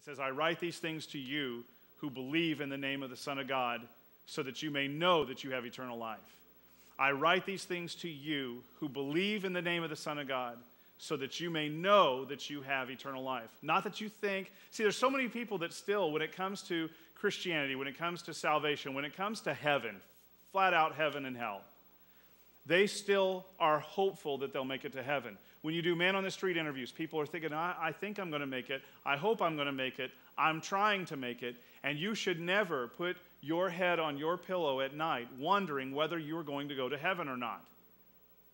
It says, I write these things to you who believe in the name of the Son of God, so that you may know that you have eternal life. I write these things to you who believe in the name of the Son of God, so that you may know that you have eternal life. Not that you think. See, there's so many people that still, when it comes to Christianity, when it comes to salvation, when it comes to heaven, flat out heaven and hell, they still are hopeful that they'll make it to heaven. When you do man on the street interviews, people are thinking, I think I'm going to make it. I hope I'm going to make it. I'm trying to make it. And you should never put your head on your pillow at night wondering whether you're going to go to heaven or not.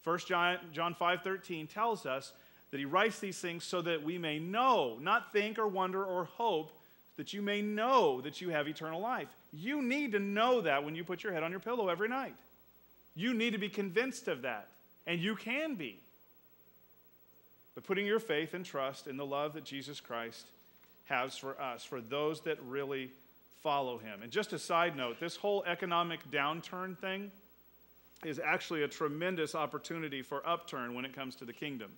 1 John 5:13 tells us that he writes these things so that we may know, not think or wonder or hope, that you may know that you have eternal life. You need to know that when you put your head on your pillow every night. You need to be convinced of that, and you can be. But putting your faith and trust in the love that Jesus Christ has for us, for those that really follow him. And just a side note, this whole economic downturn thing is actually a tremendous opportunity for upturn when it comes to the kingdom.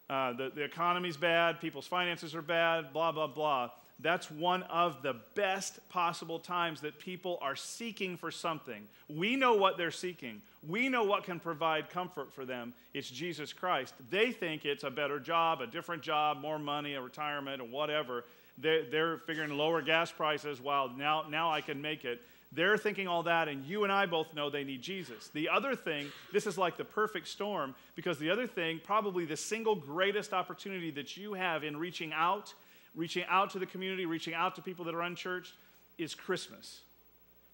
The economy's bad, people's finances are bad, blah, blah, blah. That's one of the best possible times that people are seeking for something. We know what they're seeking. We know what can provide comfort for them. It's Jesus Christ. They think it's a better job, a different job, more money, a retirement, or whatever. They're figuring lower gas prices. Wow, now I can make it. They're thinking all that, and you and I both know they need Jesus. The other thing, this is like the perfect storm, because the other thing, probably the single greatest opportunity that you have in reaching out to the community, reaching out to people that are unchurched, is Christmas,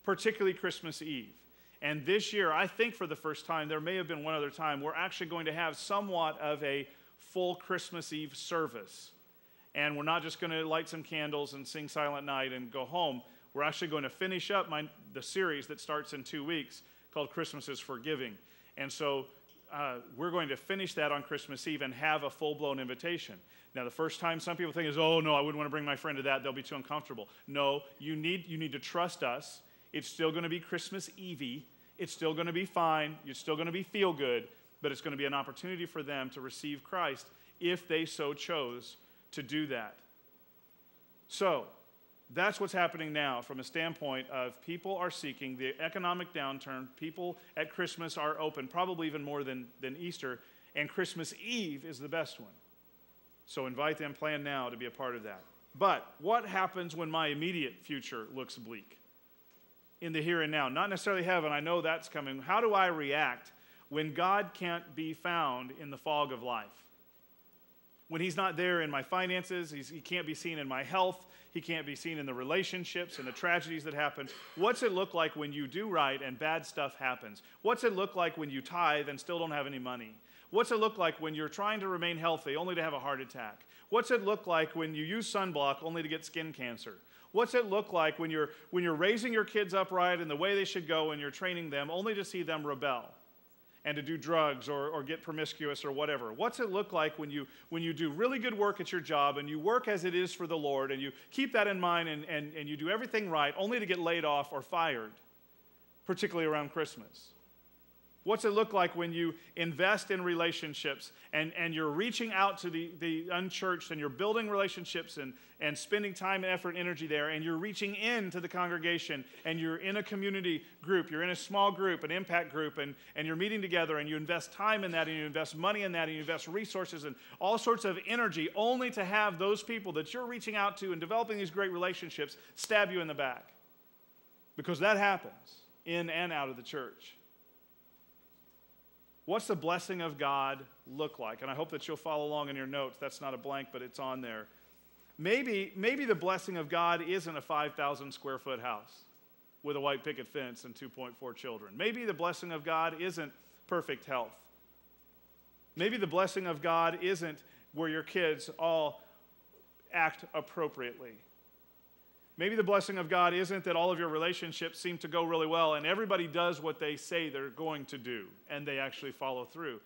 particularly Christmas Eve. And this year, I think for the first time, there may have been one other time, we're actually going to have somewhat of a full Christmas Eve service. And we're not just going to light some candles and sing Silent Night and go home. We're actually going to finish up the series that starts in 2 weeks called Christmas is Forgiving. And so we're going to finish that on Christmas Eve and have a full-blown invitation. Now, the first time some people think is, oh, no, I wouldn't want to bring my friend to that. They'll be too uncomfortable. No, you need to trust us. It's still going to be Christmas Eve-y. It's still going to be fine. You're still going to be feel good. But it's going to be an opportunity for them to receive Christ if they so chose to do that. So that's what's happening now from a standpoint of people are seeking the economic downturn. People at Christmas are open, probably even more than Easter, and Christmas Eve is the best one. So invite them, plan now to be a part of that. But what happens when my immediate future looks bleak? In the here and now, not necessarily heaven, I know that's coming. How do I react when God can't be found in the fog of life? When he's not there in my finances, he can't be seen in my health, he can't be seen in the relationships and the tragedies that happen. What's it look like when you do right and bad stuff happens? What's it look like when you tithe and still don't have any money? What's it look like when you're trying to remain healthy only to have a heart attack? What's it look like when you use sunblock only to get skin cancer? What's it look like when you're raising your kids upright in the way they should go and you're training them only to see them rebel and to do drugs or get promiscuous or whatever? What's it look like when you do really good work at your job and you work as it is for the Lord and you keep that in mind and you do everything right only to get laid off or fired, particularly around Christmas? What's it look like when you invest in relationships and you're reaching out to the unchurched and you're building relationships and spending time and effort and energy there, and you're reaching into the congregation and you're in a community group, you're in a small group, an impact group, and you're meeting together and you invest time in that and you invest money in that and you invest resources and all sorts of energy only to have those people that you're reaching out to and developing these great relationships stab you in the back? Because that happens in and out of the church. What's the blessing of God look like? And I hope that you'll follow along in your notes. That's not a blank, but it's on there. Maybe the blessing of God isn't a 5,000 square foot house with a white picket fence and 2.4 children. Maybe the blessing of God isn't perfect health. Maybe the blessing of God isn't where your kids all act appropriately. Maybe the blessing of God isn't that all of your relationships seem to go really well and everybody does what they say they're going to do and they actually follow through.